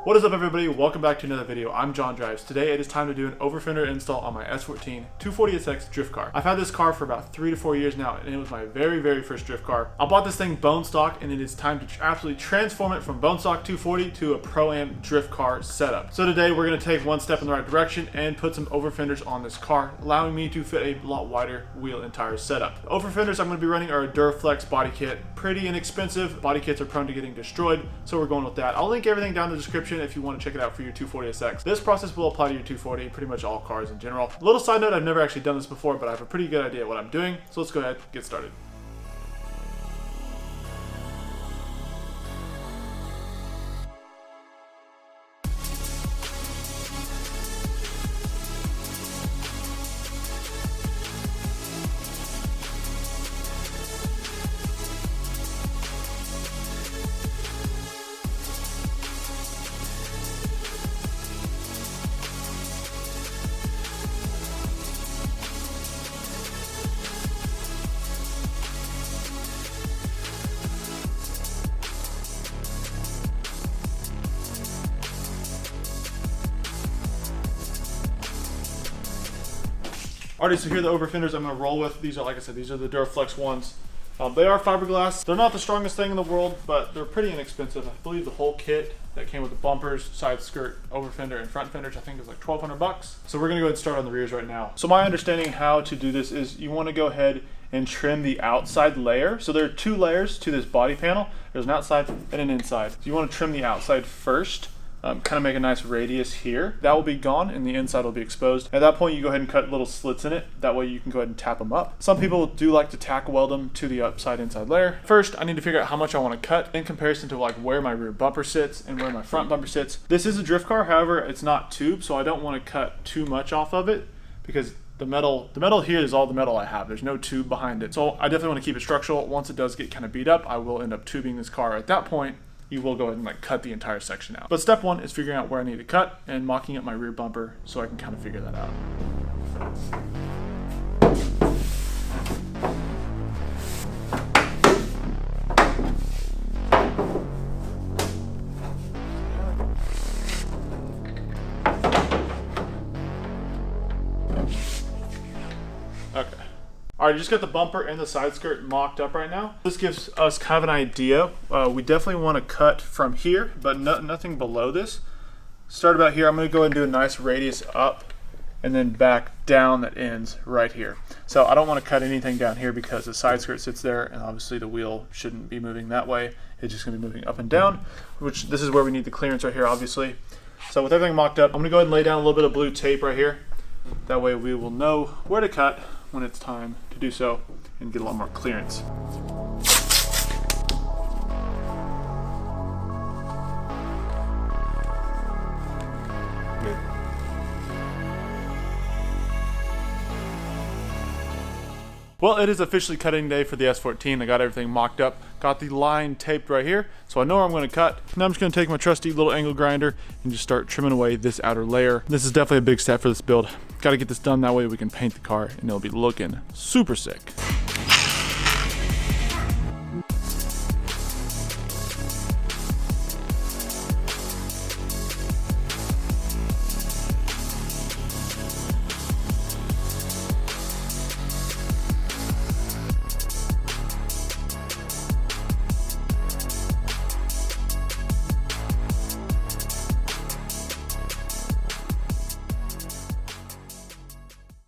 What is up, everybody? Welcome back to another video. I'm John Drives. Today it is time to do an Overfender install on my S14 240SX drift car. I've had this car for about 3 to 4 years now, and it was my very first drift car. I bought this thing bone stock, and it is time to absolutely transform it from bone stock 240 to a Pro-Am drift car setup. So today we're going to take one step in the right direction and put some overfenders on this car, allowing me to fit a lot wider wheel and tire setup. The overfenders I'm going to be running are a Duraflex body kit. Pretty inexpensive. Body kits are prone to getting destroyed, so we're going with that. I'll link everything down in the description if you want to check it out for your 240SX. This process will apply to your 240, pretty much all cars in general. A little side note, I've never actually done this before, but I have a pretty good idea what I'm doing, so let's go ahead and get started. Alrighty, so here are the overfenders I'm going to roll with. These are, like I said, these are the Duraflex ones. They are fiberglass. They're not the strongest thing in the world, but they're pretty inexpensive. I believe the whole kit that came with the bumpers, side skirt, overfender, and front fenders, I think is like $1,200. So we're going to go ahead and start on the rears right now. So my understanding how to do this is you want to go ahead and trim the outside layer. So there are 2 layers to this body panel. There's an outside and an inside. So you want to trim the outside first. Kind of make a nice radius here. That will be gone and the inside will be exposed. At that point, you go ahead and cut little slits in it. That way you can go ahead and tap them up. Some people do like to tack weld them to the inside layer. First, I need to figure out how much I want to cut in comparison to like where my rear bumper sits and where my front bumper sits. This is a drift car, however, it's not tube, so I don't want to cut too much off of it because the metal here is all the metal I have. There's no tube behind it. So I definitely want to keep it structural. Once it does get kind of beat up, I will end up tubing this car. At that point, you will go ahead and like cut the entire section out. But step 1 is figuring out where I need to cut and mocking up my rear bumper so I can kind of figure that out. Okay. All right, just got the bumper and the side skirt mocked up right now. This gives us kind of an idea. We definitely want to cut from here, but nothing below this. Start about here. I'm going to go ahead and do a nice radius up and then back down that ends right here. So I don't want to cut anything down here because the side skirt sits there and obviously the wheel shouldn't be moving that way. It's just going to be moving up and down, which this is where we need the clearance right here, obviously. So with everything mocked up, I'm going to go ahead and lay down a little bit of blue tape right here. That way we will know where to cut when it's time to do so and get a lot more clearance. Well, it is officially cutting day for the S14. I got everything mocked up, got the line taped right here, so I know where I'm going to cut. Now I'm just going to take my trusty little angle grinder and just start trimming away this outer layer. This is definitely a big step for this build. Got to get this done, that way we can paint the car and it'll be looking super sick.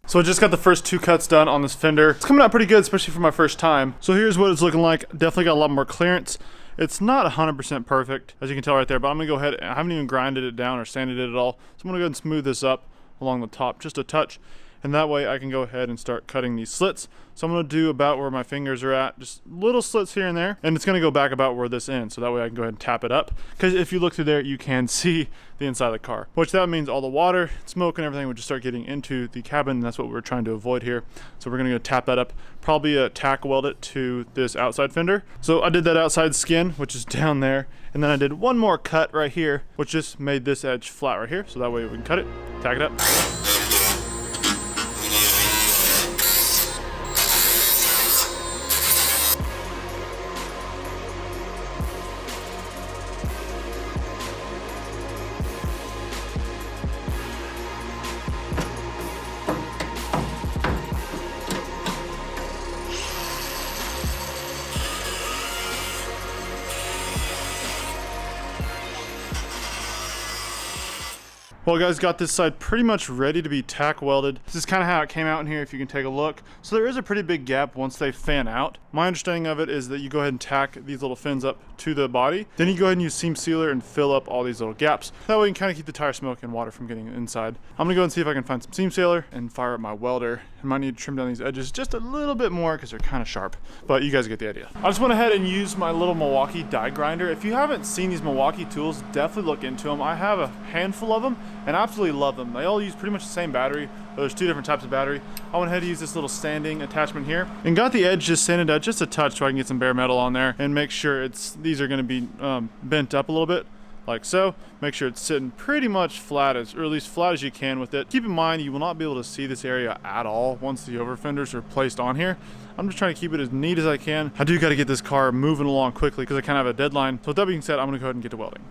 So I just got the first 2 cuts done on this fender. It's coming out pretty good, especially for my first time. So here's what it's looking like. Definitely got a lot more clearance. It's not 100% perfect, as you can tell right there, but I'm gonna go ahead, I haven't even grinded it down or sanded it at all. So I'm gonna go ahead and smooth this up along the top, just a touch. And that way I can go ahead and start cutting these slits. So I'm gonna do about where my fingers are at, just little slits here and there, and it's gonna go back about where this ends, so that way I can go ahead and tap it up. Because if you look through there, you can see the inside of the car, which that means all the water, smoke, and everything would just start getting into the cabin, and that's what we're trying to avoid here. So we're gonna go tap that up, probably tack weld it to this outside fender. So I did that outside skin, which is down there, and then I did one more cut right here, which just made this edge flat right here, so that way we can cut it, tack it up. Well guys, got this side pretty much ready to be tack welded. This is kind of how it came out in here if you can take a look. So there is a pretty big gap once they fan out. My understanding of it is that you go ahead and tack these little fins up to the body. Then you go ahead and use seam sealer and fill up all these little gaps. That way you can kind of keep the tire smoke and water from getting inside. I'm gonna go and see if I can find some seam sealer and fire up my welder. I might need to trim down these edges just a little bit more because they're kind of sharp, but you guys get the idea. I just went ahead and used my little Milwaukee die grinder. If you haven't seen these Milwaukee tools, definitely look into them. I have a handful of them and I absolutely love them. They all use pretty much the same battery. There's two different types of battery. I went ahead and used this little sanding attachment here and got the edge just sanded out just a touch so I can get some bare metal on there and make sure these are going to be bent up a little bit like so. Make sure it's sitting pretty much flat, or at least flat as you can with it. Keep in mind you will not be able to see this area at all once the overfenders are placed on here. I'm just trying to keep it as neat as I can. I do got to get this car moving along quickly because I kind of have a deadline. So with that being said, I'm going to go ahead and get to welding.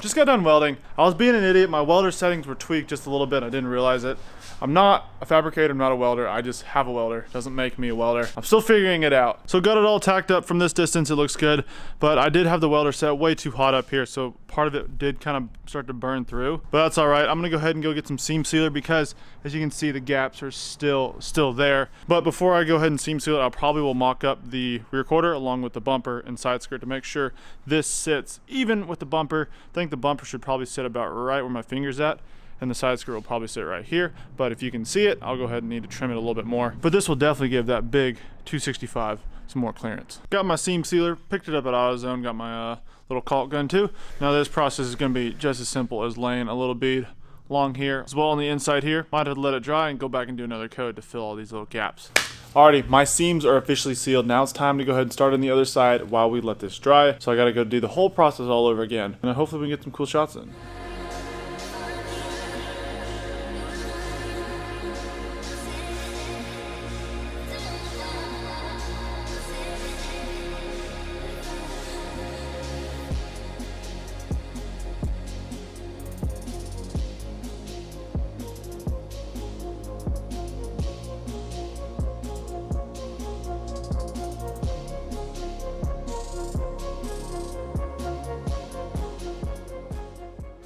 Just got done welding. I was being an idiot. My welder settings were tweaked just a little bit. I didn't realize it. I'm not a fabricator, I'm not a welder. I just have a welder. Doesn't make me a welder. I'm still figuring it out. So got it all tacked up from this distance. It looks good, but I did have the welder set way too hot up here. So part of it did kind of start to burn through, but that's all right. I'm gonna go ahead and go get some seam sealer because as you can see, the gaps are still there. But before I go ahead and seam seal it, I probably will mock up the rear quarter along with the bumper and side skirt to make sure this sits even with the bumper. I think the bumper should probably sit about right where my finger's at, and the side skirt will probably sit right here. But if you can see it, I'll go ahead and need to trim it a little bit more. But this will definitely give that big 265 some more clearance. Got my seam sealer, picked it up at AutoZone, got my little caulk gun too. Now this process is gonna be just as simple as laying a little bead along here as well on the inside here. Might have to let it dry and go back and do another coat to fill all these little gaps. Alrighty, my seams are officially sealed. Now it's time to go ahead and start on the other side while we let this dry. So I gotta go do the whole process all over again. And hopefully we can get some cool shots in.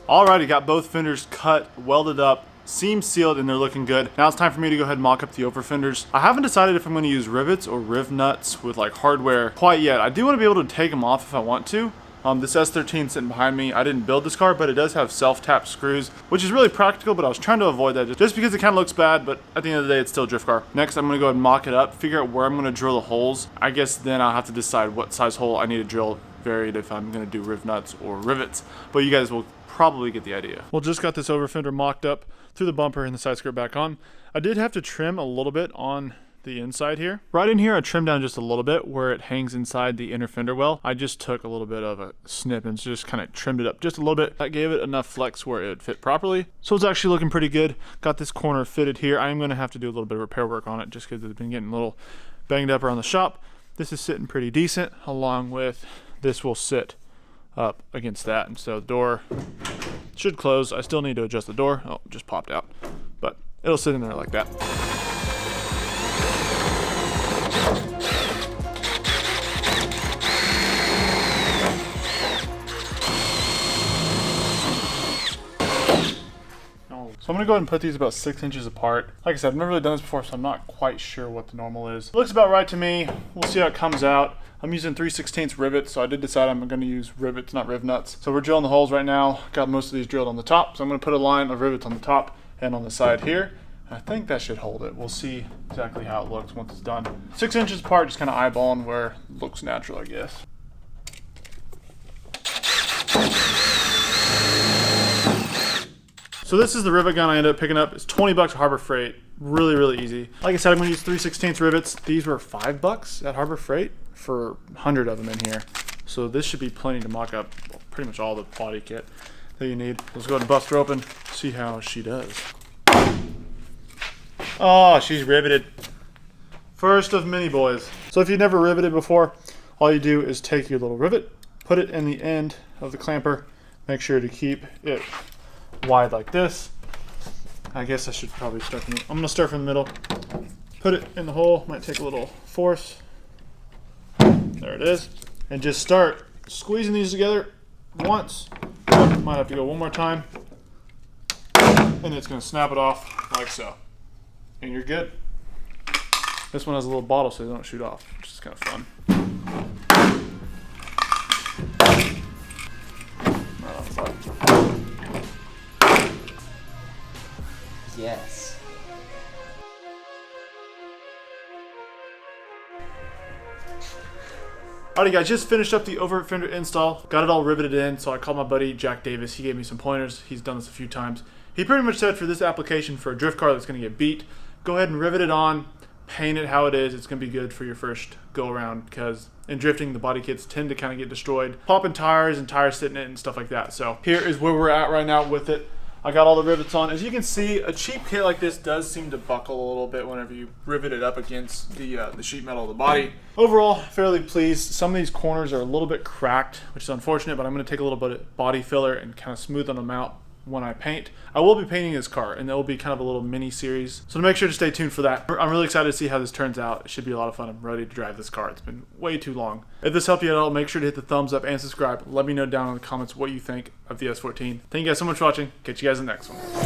Alrighty, got both fenders cut, welded up, seams sealed, and they're looking good. Now it's time for me to go ahead and mock up the overfenders. I haven't decided if I'm going to use rivets or riv nuts with like hardware quite yet. I do want to be able to take them off if I want to. This S14 sitting behind me, I didn't build this car, but it does have self-tap screws, which is really practical, but I was trying to avoid that just because it kind of looks bad, but at the end of the day, it's still a drift car. Next, I'm going to go ahead and mock it up, figure out where I'm going to drill the holes. I guess then I'll have to decide what size hole I need to drill, varied if I'm going to do riv nuts or rivets, but you guys will probably get the idea. Well, just got this overfender mocked up, threw the bumper and the side skirt back on. I did have to trim a little bit on the inside here. Right in here, I trimmed down just a little bit where it hangs inside the inner fender well. I just took a little bit of a snip and just kind of trimmed it up just a little bit. That gave it enough flex where it would fit properly. So it's actually looking pretty good. Got this corner fitted here. I am going to have to do a little bit of repair work on it just because it's been getting a little banged up around the shop. This is sitting pretty decent, along with this will sit up against that, and so the door should close. I still need to adjust the door. Oh, it just popped out, but it'll sit in there like that. So I'm gonna go ahead and put these about 6 inches apart. Like I said, I've never really done this before, so I'm not quite sure what the normal is. It looks about right to me. We'll see how it comes out. I'm using 3/16 rivets, so I did decide I'm gonna use rivets, not riv nuts. So we're drilling the holes right now. Got most of these drilled on the top, so I'm gonna put a line of rivets on the top and on the side here. I think that should hold it. We'll see exactly how it looks once it's done. 6 inches apart, just kind of eyeballing where it looks natural, I guess. So this is the rivet gun I ended up picking up. It's 20 bucks at Harbor Freight. Really, really easy. Like I said, I'm gonna use 3/16 rivets. These were 5 bucks at Harbor Freight for 100 of them in here. So this should be plenty to mock up pretty much all the body kit that you need. Let's go ahead and bust her open, see how she does. Oh, she's riveted. First of many, boys. So if you've never riveted before, all you do is take your little rivet, put it in the end of the clamper, make sure to keep it wide like this. I guess I should probably start from I'm gonna start from the middle, put it in the hole, might take a little force. There it is. And just start squeezing these together once, Might have to go one more time. And it's going to snap it off like so. And you're good. This one has a little bottle so they don't shoot off, which is kind of fun. Yes. Alrighty guys, just finished up the Overfender install. Got it all riveted in, so I called my buddy Jack Davis. He gave me some pointers. He's done this a few times. He pretty much said for this application for a drift car that's going to get beat, go ahead and rivet it on, paint it how it is. It's going to be good for your first go around because in drifting the body kits tend to kind of get destroyed. Popping tires and tires sitting in it and stuff like that. So here is where we're at right now with it. I got all the rivets on. As you can see, a cheap kit like this does seem to buckle a little bit whenever you rivet it up against the sheet metal of the body. Overall, fairly pleased. Some of these corners are a little bit cracked, which is unfortunate, but I'm going to take a little bit of body filler and kind of smoothen them out when I paint. I will be painting this car, and that will be kind of a little mini series. So make sure to stay tuned for that. I'm really excited to see how this turns out. It should be a lot of fun. I'm ready to drive this car. It's been way too long. If this helped you at all, make sure to hit the thumbs up and subscribe. Let me know down in the comments what you think of the S14. Thank you guys so much for watching. Catch you guys in the next one.